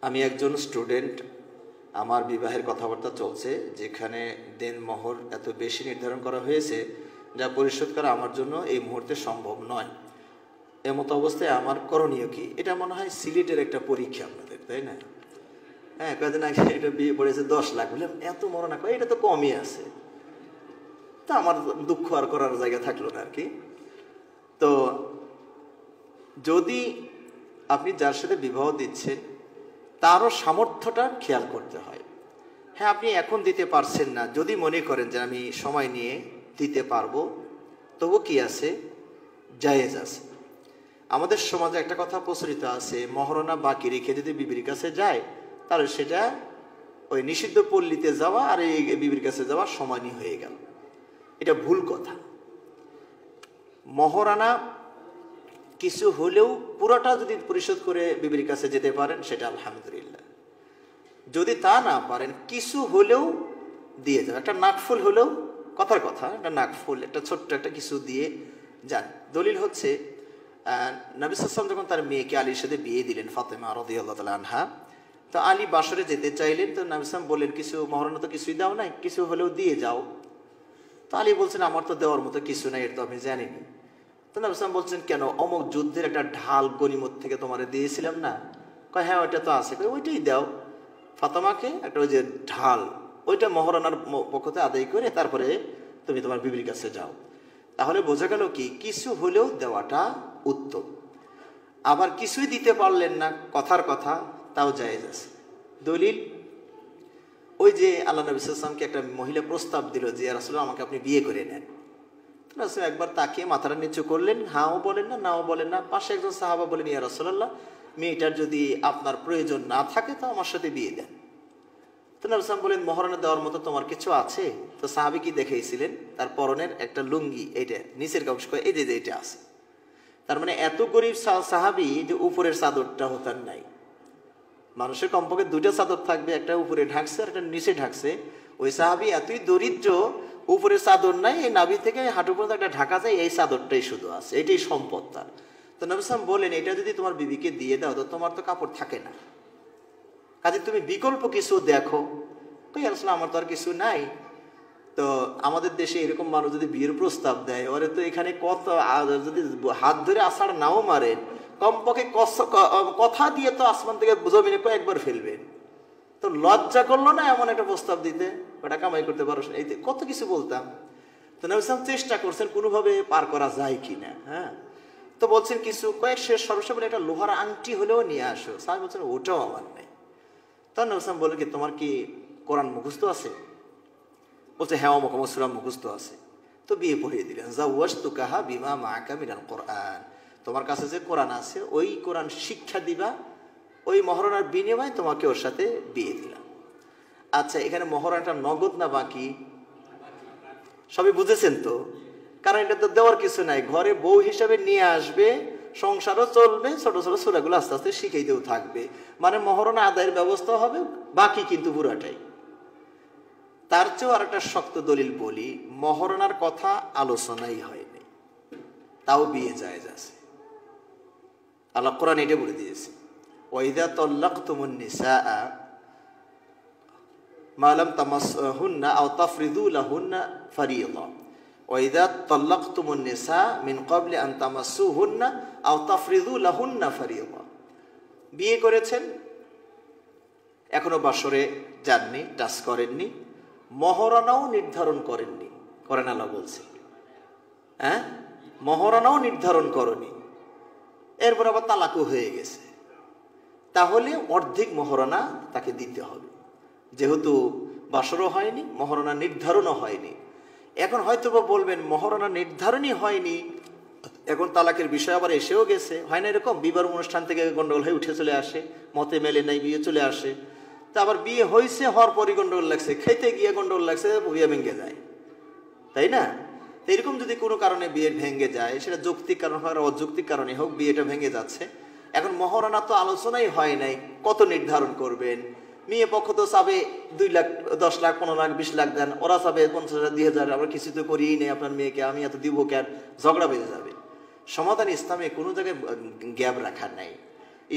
আমি একজন স্টুডেন্ট, আমার বিবাহের কথাবার্তা চলছে, যেখানে দেনমোহর এত বেশি নির্ধারণ করা হয়েছে যা পরিশোধ করা আমার জন্য এই মুহূর্তে সম্ভব নয়। এমতো অবস্থায় আমার করণীয় কি? এটা মনে হয় সিলেটের একটা পরীক্ষা আপনাদের, তাই না? হ্যাঁ, কয়েকদিন আগে এটা বিয়ে পড়েছে 10 লাখ, বললাম এত মরণা করে, এটা তো কমই আছে। তা আমার দুঃখ আর করার জায়গা থাকলো না আর কি। তো যদি আপনি যার সাথে বিবাহ দিচ্ছেন তারও সামর্থ্যটা খেয়াল করতে হয়। হ্যাঁ, আপনি এখন দিতে পারছেন না, যদি মনে করেন যে আমি সময় নিয়ে দিতে পারবো, তবু কি আছে, জায়েজ আছে। আমাদের সমাজে একটা কথা প্রচলিত আছে, মহারণা বাকি রেখে যদি বিবির কাছে যায় তাহলে সেটা ওই নিষিদ্ধ পল্লীতে যাওয়া আর এই বিবির কাছে যাওয়া সমানই হয়ে গেল। এটা ভুল কথা। মহারণা কিছু হলেও পুরোটা যদি পরিশোধ করে বিবির কাছে যেতে পারেন সেটা আলহামদুলিল্লাহ। যদি তা না পারেন কিছু হলেও দিয়ে যান, একটা নাকফুল হলেও, কথার কথা, একটা নাকফুল, একটা ছোট্ট একটা কিছু দিয়ে যান। দলিল হচ্ছে নবী সাল্লাল্লাহু আলাইহি ওয়াসাল্লাম যখন তার মেয়েকে আলীর সাথে বিয়ে দিলেন, ফাতেমা রাদিয়াল্লাহু তাআলা আনহা, তো আলী বাসরে যেতে চাইলেন, তো নবী সাল্লাল্লাহু আলাইহি ওয়াসাল্লাম বললেন কিছু মহারণা তো কিছুই দাও নাই, কিছু হলেও দিয়ে যাও। তো আলী বলছেন আমার তো দেওয়ার মতো কিছু নাই, এটা তো আমি জানিনি। তো নবী সাল্লাল্লাহু আলাইহি ওয়াসাল্লাম বলছেন কেন, অমুক যুদ্ধের একটা ঢাল গনিমত থেকে তোমারে দিয়েছিলাম না? কয় হ্যাঁ ওইটা তো আছে। ওইটাই দাও ফাতেমাকে, একটা ওই যে ঢাল, ওইটা মহারণার পক্ষতে আদায় করে তারপরে তুমি তোমার বিবির কাছে যাও। তাহলে বোঝা গেল কি, কিছু হলেও দেওয়াটা উত্তম। আবার কিছুই দিতে পারলেন না, কথার কথা, তাও জায়েজ আছে। দলিল ওই যে আল্লাহ নবী সাল্লাল্লাহু আলাইহি ওয়াসাল্লামকে একটা মহিলা প্রস্তাব দিল যে ইয়া রাসূলুল্লাহ আমাকে আপনি বিয়ে করে নেন। রাসূল একবার তাকিয়ে মাথাটা নিচু করলেন, হাও বলেন না, নাও বলেন না। পাশে একজন সাহাবা বলেন ইয়া রাসূলুল্লাহ মেয়েটার যদি আপনার প্রয়োজন না থাকে তো আমার সাথে বিয়ে দেন। তো নবী সাল্লাল্লাহু আলাইহি ওয়াসাল্লাম বলেন মহারণা দেওয়ার মতো তোমার কিছু আছে? তো সাহাবী কি দেখাইছিলেন? তার পরনের একটা লুঙ্গি, এইটা নিচের কাপড়, এই যে এটা আছে। তার মানে এত গরিব সাহাবী যে উপরের চাদরটা হতার নাই। মানুষের কমপক্ষে দুইটা চাদর থাকবে, একটা উপরে ঢাকছে আর একটা নিচে ঢাকছে। ওই সাহাবী এতই দরিদ্র, উপরে চাদর নাই, এই নাভি থেকে হাঁটু পর্যন্ত একটা ঢাকা যায়, এই চাদরটাই শুধু আছে, এটাই সম্পদ তার। তো নবী সাল্লাল্লাহু আলাইহি ওয়াসাল্লাম বলেন এটা যদি তোমার বিবিকে দিয়ে দাও তো তোমার তো কাপড় থাকে না, কাজে তুমি বিকল্প কিছু দেখো। তো আসলে আমার তো আর কিছু নাই। তো আমাদের দেশে এরকম মানুষ যদি বিয়ের প্রস্তাব দেয়, ওরে তো এখানে কত, যদি হাত ধরে আষাঢ় নাও মারেন, কমপক্ষে কথা দিয়ে তো আসমান থেকে জমিনে কয়েকবার ফেলবেন। তো লজ্জা করলো না এমন একটা প্রস্তাব দিতে, ওটা কামাই করতে পারো, এই কত কিছু বলতাম। তো নবী সাল্লাল্লাহু আলাইহি ওয়াসাল্লাম চেষ্টা করছেন কোনোভাবে পার করা যায় কিনা। হ্যাঁ, তো বলছেন কিছু কয়েক শেষ সর্বশেষ বলে একটা লোহার আংটি হলেও নিয়ে আসো। সাহেব বলছেন ওটাও আমার নেই। তখন নবী সাল্লাল্লাহু আলাইহি ওয়াসাল্লাম বলে কি তোমার কি কোরআন মুখস্থ আছে? বলছে হ্যাঁ অমুক অমুক সূরা মুখস্থ আছে। তো বিয়ে পড়িয়ে দিলেন, যাওয়াজতুকাহা বিমা মাআকা মিনাল কোরআন, তোমার কাছে যে কোরআন আছে ওই কোরআন শিক্ষা দিবা, ওই মহারণার বিনিময়ে তোমাকে ওর সাথে বিয়ে দিলাম। আচ্ছা, এখানে মহারণাটা নগদ না বাকি? সবই বুঝেছেন তো? কারণ এটা তো দেওয়ার কিছু নাই, ঘরে বউ হিসাবে নিয়ে আসবে, সংসারও চলবে, ছোট ছোট সূরাগুলো আস্তে আস্তে শিখাইতেও থাকবে, মানে মহারণা আদায়ের ব্যবস্থা হবে, বাকি কিন্তু পুরাটাই। তার চেয়েও আর একটা শক্ত দলিল বলি, মহারণার কথা আলোচনাই হয়নি, তাও বিয়ে জায়েজ আছে। আল্লাহ কোরআন এটা বলে দিয়েছে, ওয়াইদা তাল্লাকতুমুন নিসাআ মা লাম তামাসসুহুন্না আও তাফরিদু লাহুন্না ফারিয়্যা, ওয়াইদা তাল্লাকতুমুন নিসা মিন ক্বাবলি আন তামাসসুহুন্না আও তাফরিদু লাহুন্না ফারিয়্যা। বিয়ে করেছেন, এখনো বাসরে যাননি, টাচ করেননি, মহারণাও নির্ধারণ করেননি, করেন আল্লাহ বলছে। হ্যাঁ, মহারণাও নির্ধারণ করনি, এরপর আবার তালাকও হয়ে গেছে, তাহলে অর্ধেক মহারণা তাকে দিতে হবে, যেহেতু বাসরও হয়নি, মহারণা নির্ধারণও হয়নি। এখন হয়তো বা বলবেন মহারণা নির্ধারণই হয়নি, এখন তালাকের বিষয় আবার এসেও গেছে, হয় না এরকম? বিবাহ অনুষ্ঠান থেকে গন্ডগোল হয়ে উঠে চলে আসে, মতে মেলে নাই, বিয়ে চলে আসে। তা আবার বিয়ে হয়েছে, হওয়ার পরই গন্ডগোল লাগছে, খেতে গিয়ে গন্ডগোল লাগছে, বিয়ে ভেঙে যায়, তাই না? তো এরকম যদি কোনো কারণে বিয়ে ভেঙে যায়, সেটা যৌক্তিক কারণ হোক আর অযৌক্তিক কারণে হোক, বিয়েটা ভেঙে যাচ্ছে। এখন মহারণা তো আলোচনাই হয় নাই, কত নির্ধারণ করবেন? মেয়ে পক্ষ তো চাবে 2 লাখ, 10 লাখ, 15 লাখ, 20 লাখ দেন, ওরা চাবে 50,000, 2,000, আমরা কিছু তো করিই নেই আপনার মেয়েকে, আমি এত দিব কেন? ঝগড়া বেঁধে যাবে। সমাধান ইসলামে কোনো জায়গায় গ্যাপ রাখার নাই।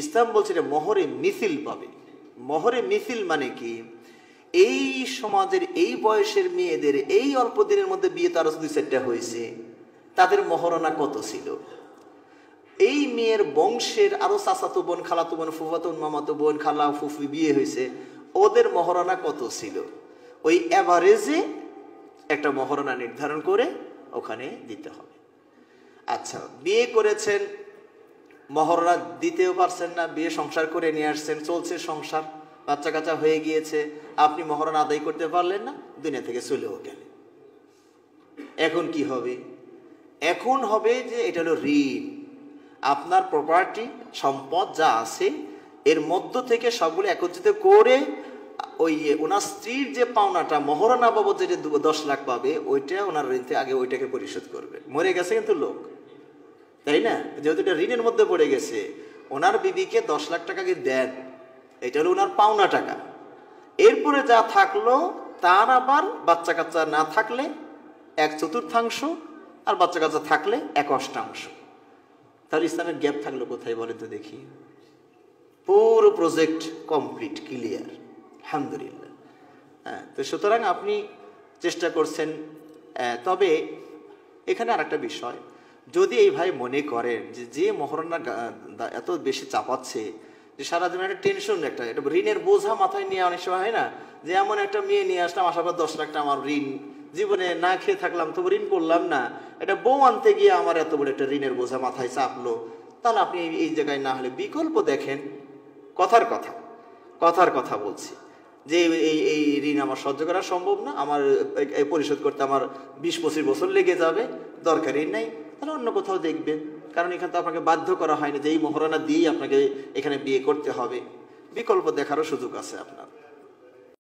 ইসলাম বলছে যে মোহরে মিছিল পাবে, মহরে মিথিল মানে কি? এই সমাজের এই বয়সের মেয়েদের এই অল্প দিনের মধ্যে বিয়ে তো আরো 2-4টা হয়েছে, তাদের মহরণা কত ছিল? এই মেয়ের বংশের আরো চাচাতো বোন, খালাতো বোন, ফুফাতো বোন, মামাতো বোন, খালা, ফুফি বিয়ে হয়েছে, ওদের মহরণা কত ছিল? ওই অ্যাভারেজে একটা মহরণা নির্ধারণ করে ওখানে দিতে হবে। আচ্ছা, বিয়ে করেছেন, মহরণা দিতেও পারছেন না, বিয়ে সংসার করে নিয়ে আসছেন, চলছে সংসার, বাচ্চা কাচ্চা হয়ে গিয়েছে, আপনি মহরণা আদায় করতে পারলেন না, দুনিয়া থেকে চলেও গেলেন। এখন কি হবে? এখন হবে যে এটা হলো ঋণ। আপনার প্রপার্টি, সম্পদ যা আছে এর মধ্য থেকে সবগুলো একত্রিত করে ওই ওনার স্ত্রীর যে পাওনাটা মহরণা বাবদ যে 10 লাখ পাবে, ওইটা ওনার ঋণ থেকে আগে ওইটাকে পরিশোধ করবে। মরে গেছে কিন্তু লোক, তাই না? যেহেতু এটা ঋণের মধ্যে পড়ে গেছে, ওনার বিবিকে 10 লাখ টাকা দেন, এটা হলো ওনার পাওনা টাকা। এরপরে যা থাকলো তার আবার বাচ্চা কাচ্চা না থাকলে 1/4, আর বাচ্চা কাচ্চা থাকলে 1/8। তাহলে ইসলামের গ্যাপ থাকলো কোথায় বলে তো দেখি? পুরো প্রজেক্ট কমপ্লিট, ক্লিয়ার, আলহামদুলিল্লাহ। হ্যাঁ, তো সুতরাং আপনি চেষ্টা করছেন। তবে এখানে আর একটা বিষয়, যদি এই ভাই মনে করেন যে মহরণা এত বেশি চাপাচ্ছে, যে সারাদিন একটা টেনশন, একটা ঋণের বোঝা মাথায় নিয়ে অনেক সময় হয় না, যে এমন একটা মেয়ে নিয়ে আসলাম, আসার পর 10 লাখ টাকা আমার ঋণ, জীবনে না খেয়ে থাকলাম তবু ঋণ করলাম না, এটা বউ আনতে গিয়ে আমার এত বড় একটা ঋণের বোঝা মাথায় চাপলো। তাহলে আপনি এই জায়গায় না হলে বিকল্প দেখেন। কথার কথা বলছি যে এই ঋণ আমার সহ্য করা সম্ভব না, আমার পরিশোধ করতে আমার 20-25 বছর লেগে যাবে, দরকারই নাই, তাহলে অন্য কোথাও দেখবেন। কারণ এখানে তো আপনাকে বাধ্য করা হয়নি যে এই মহরণা দিয়েই আপনাকে এখানে বিয়ে করতে হবে। বিকল্প দেখারও সুযোগ আছে আপনার।